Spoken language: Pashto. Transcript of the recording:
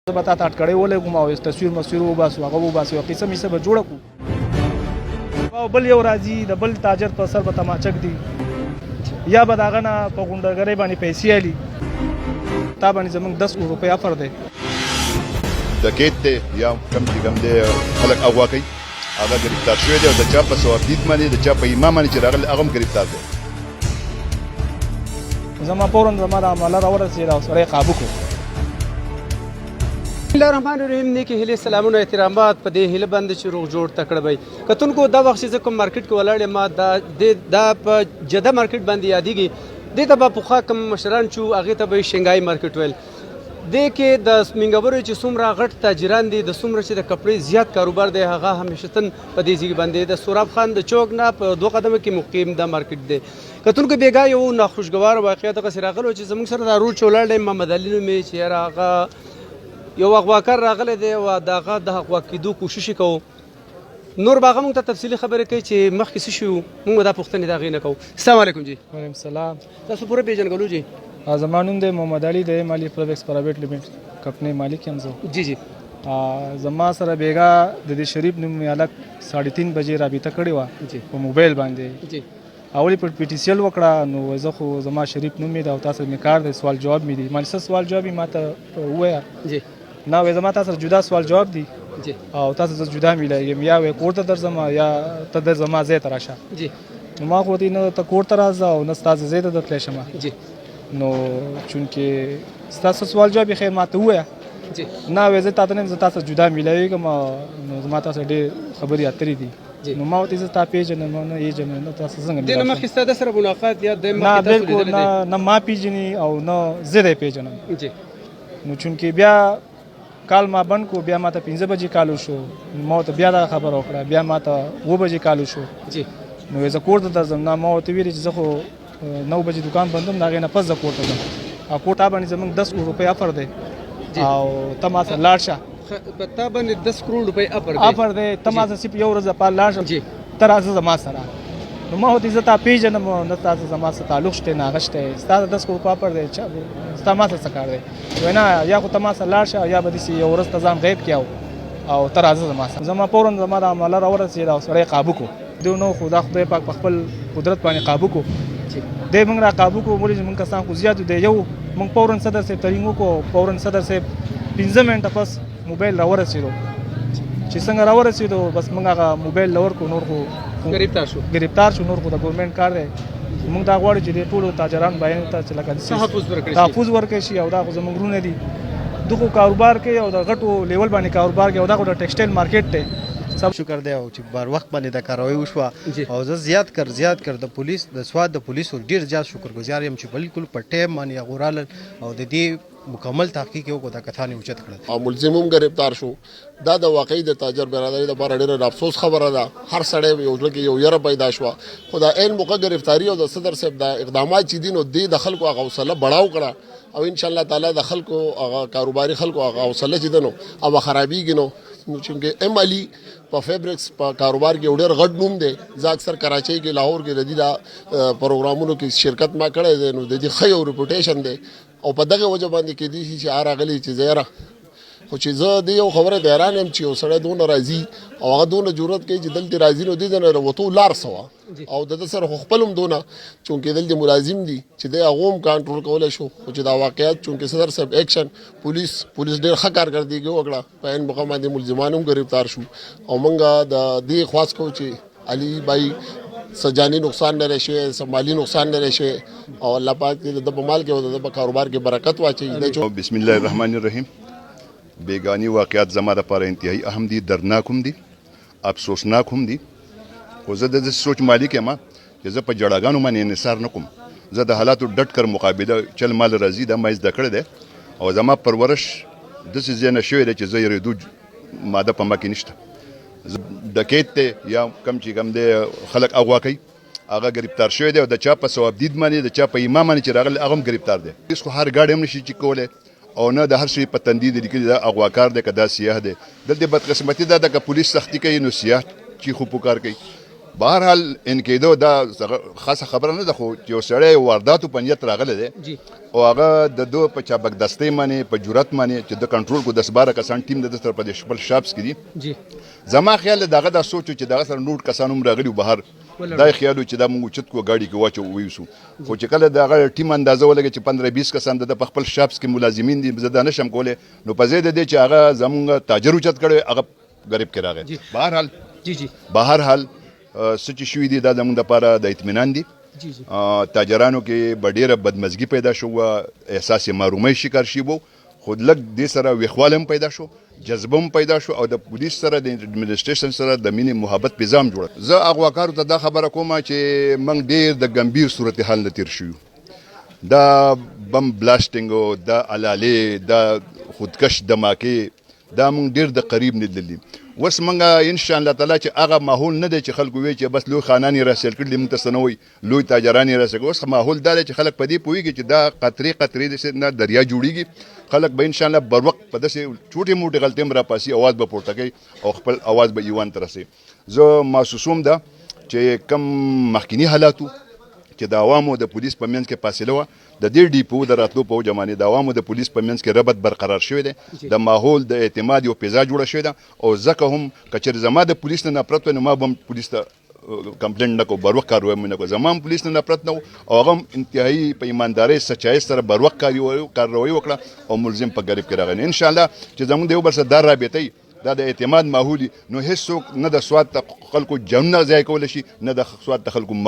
زه به تا ته اټکړۍ ولګوم او تصویر مسویر وباسو هغه وباسو یوه قیسه میسه به جوړه کړو او بل یو راځي د بل تاجر په سر به تماچک دی یا به د هغه نه په غونډګرۍ باندې پیسې الي تا باندې زموږ 10 روپۍ افر دی ډکیت دی یا کم چې کم دی خلک اغوا کوي هغه ګرفتار شوی دی او د چا په ثوابدید باندې د چا په ایمان باندې چې راغلی هغه هم ګرفتار دی زما فورا زما د عمله راورسېده او سړی قابو کړو بسم الله الرحمن الرحیم نیکی هیلې سلامونه احترامات په دې هیله باندې چې روغ جوړ تکړه وي کتونکو دا وخت چې کوم مارکیټ کې ولاړ ما دا په جده مارکیټ باندې یادېږي دې ته به پخوا کوم مشران چې هغې ته به شنګای مارکیټ ویل دې کې د سپینګورو چې څومره غټ تاجران دي د څومره چې د کپړې زیات کاروبار دی هغه همیشتن په دې ځای باندې د سوراب خان د چوک نه په 2 قدمه کې مقیم دا مارکیټ دی کتونکو بیګا یو ناخوشګوار واقعیت غسر راغلو چې زموږ سره د روډ چولړ دی محمد علي نومې چې هغه یو اغواکار راغلی دی او د هغه د اغوا کېدو کوشش کوو نور باغه موږ ته تفصیلي خبرې کوي چې مخکې څه شو موږ دا پوښتنې د هغې نه کوو السلام علیکم جی وعلیکم السلام تاسو پوره پیژنګلو جی زما نوم دی محمد علي دی مالی پروډکټس پرایویټ لیمیټ کمپنۍ مالک یم زه جی جی زما سره بیګا د دې شریف نوم الک 3:30 بجې رابطه کړې وه جی په موبایل باندې جی اولی په پی ټی سی ال وکړه نو زه خو زما شریف نوم مې دی او تاسو مې کار دی سوال جواب مې دی ما څه سوال جواب یې ما ته ووایه جی نه وایي زما تاسو جدا سوال جواب دی جی او تاسو زه جدا میلاږم یا وایي کور ته درځم یا ته در زما ځای ته راشه جی نو ما خو دې نه ته کور ته راځه او نه ستا ځای ته درتلی شم جی نو چونکې ستاسو سوال جواب یې خیر ما ته ووایه جی نه وایي زه تا ته نه یم زه تاسو جدا میلاږم نو زما تاسو ډېر خبرې اترې دي نو ما ورته زه تا پیژنم نه یې جنم نه تاسو څنګه دې نه مخکې ستا د سره ملاقات یا د نه بالکل نه ما پیژني او نه زه دې پیژنم جی نو چونکې بیا کال ما بند کو بیا ما ته 5 بجې کالو شو ما ته بیا دا خبر وکړه بیا ما ته 2 بجې کالو شو جی نو زه کور ته درځم نه ما ورته ویلي چې زه خو 9 بجې دکان بندوم د هغې نه پس زه کور ته ځم او کور ته باندې زموږ 10 روپۍ افر دی او ته ما سره لاړ شه په تا باندې 10 کروڑ روپۍ افر دی ته ما سره صرف یو ورځ لپاره لاړ شه جی ته راځه زما سره نو ما ورته زه تا پیژنم نه تاسو زما سره تعلق شته نه هغه شته ستا د 10 روپۍ افر دی ستا ما سره څه کار دی وایي نه یا خو ته ما سره لاړ شه یا به داسې یو ورځ ته ځان غیب کړي او ته راځه زما سره زما فورا زما د عمله راورسېده او سړی قابو کړو دوی نو خو دا خدای پاک په خپل قدرت باندې قابو کړو دی موږ را قابو کړو ولې موږ کسان خو زیات دی یو موږ فورا صدر صاحب ته رینګ وکړو فورا صدر صاحب 15 منټه پس موبایل راورسېدو چې څنګه راورسېدو بس موږ هغه موبایل لور کو نور خو ګرفتار شو نور خو د ګورنمنټ کار دی موږ دا غواړو چې د ټولو تاجران بیان ته چې لکه تحفظ ورکړي شي او دا خو زموږ ورونه دي دغه کاروبار کوي او د غټو لیول باندې کاروبار کوي او دا خو د ټیکسټایل مارکیټ دی سب شکر دی او چې بار وخت باندې د کاروي وشو او زه زیات کر د پولیس د سواد د پولیسو ډیر زیات شکرګزار یم چې بالکل په ټیم باندې غورال او د دې مکمل تحقیق یو کو د کثانې اوچت کړل او ملزموم گرفتار شو دا د واقعي د تاجر برادری د بار ډیره افسوس خبره ده هر سړی یو لکه یو یره پیدا شو خدا عین موقع گرفتاری او د صدر صاحب د اقدامات چې دین او د خلکو هغه حوصله بڑاو کړه او ان شاء الله تعالی د خلکو هغه کاروباري خلکو هغه حوصله چې دنو او خرابېږي نو چې ام علي په فیبریکس په کاروبار کې ډېر غټ نوم دی زه اکثر کراچۍ کې لاهور کې ردی دا پروګرامونو کې شرکت ما کړی دی نو د دې ښه یو ریپوټیشن دی او په دغه وجه باندې کې دي چې راغلی چې زیره خو چې زه د یو خبره ته حیران یم چې یو سړی دونه راځي او هغه دونه جرأت کوي چې دلته راځي نو دې نه وته لار سوا او د سره خپل هم دونه چونکې دلته ملازم دي چې د هغه هم کنټرول کولای شو خو چې دا واقعیت چونکې صدر صاحب ایکشن پولیس ډېر ښه کارکردګي وکړه په عین موقع باندې ملزمان هم گرفتار شو او موږ د دې خواست کوو چې علي بای سجانی نقصان نه راشي سمالي نقصان نه راشي او الله پاک دې د مال کې او د کاروبار کې برکت واچي بسم الله الرحمن الرحیم بیگانی واقعات زما لپاره انتهایی اهم دي درناک هم دي افسوسناک هم دي خو زه د سوچ مالک یم چې زه په جړاګانو باندې انحصار نه کوم زه د حالاتو ډټ کر مقابله چل مال راځي دا ما زده کړی دی او زما پرورش داسې ځای نه شوی دی چې زه یېرېدو ماده په ما کې نشته ډکیت دی یا کم چې کم دی خلک اغوا کوي هغه گرفتار شوی دی او د چا په ثوابدید باندې د چا په ایمان باندې چې راغلی هغه هم گرفتار دی هېڅ خو هر ګاډی هم نشي چې کولی او نه د هر شي په تندي دی لیکلي دا اغواکار دی که دا سیاح دی دلته بدقسمتي دا ده که پولیس سختي کوي نو سیاح چیخو پکار کوي بهرحال ان کېدو دا خاصه خبره نه ده خو چې یو سړی وارداتو په نیت راغلی دی جی او هغه د دو په چابکدستۍ باندې په جرأت باندې چې د کنټرول کو 10-12 کسان ټیم د سره په خپل شاپس کې دي جی زما خیال دغه دا سوچ چې دغه سره نور کسان هم راغلي بهر دا خیال چې دا موږ چت کو گاډي کې واچو ویسو خو چې کله دغه ټیم اندازه ولګي چې 15-20 کسان د خپل شاپس کې ملازمین دي زه دا نشم کوله نو په زید دي چې هغه زمونږ تاجر اوچت کړي هغه غریب کې راغی بهرحال جی بهرحال سچ شوې دي دا زموږ لپاره د اطمینان دي جی تاجرانو کې ډېره بدمزګي پیدا شو احساس محرومۍ شکار شي وو خو لږ دې سره ویښوالی هم پیدا شو جذبه هم پیدا شو او د پولیس سره د اډمنسټریشن سره د مینې محبت پیزام جوړ زه اغواکارو ته دا خبره کوم چې موږ ډېر د ګمبیر صورتحال نه تیر شو دا بم بلاسټینګ دا علالې دا خودکش دماکې دا موږ ډېر د قریب نه لیدلي اوس موږ ان شاء الله تعالی چې هغه ماحول نه دی چې خلکو وی چې بس لوی خانان یې راسل کړي موږ ته سنوي لوی تاجران یې راسل اوس ماحول دا چې خلک په دې پوهیږي چې دا قطرې د نه دریا جوړیږي خلک به ان شاء الله بر وخت په داسې چوټې موټې غلطۍ هم راپاسي اواز به پورته کوي او خپل اواز به ایوان ته رسي زه محسوسوم ده چې کم مخکینی حالاتو چې د عوامو د پولیس په منځ کې فاصله وه د دې ډیپو د راتلو په وجه باندې د عوامو د پولیس په منځ کې ربط برقرار شوی دی د ماحول د اعتماد یو فضا جوړه شوې ده او ځکه هم که چېرې زما د پولیس نه نفرت وی نو ما به هم پولیس ته کمپلینټ نه کوم بر وخت کاروی مې نه کوم زما هم پولیس نه نفرت نه و او هغه هم انتهایي په ایماندارۍ سچایۍ سره بر وخت کاروی وکړه او ملزم په غریب کې راغلی انشاءالله چې زموږ د یو بل سره دا رابطه دا د اعتماد ماحولي نو هیڅوک نه د سواد خلکو جنونه ځای کولی شي نه د سواد خلکو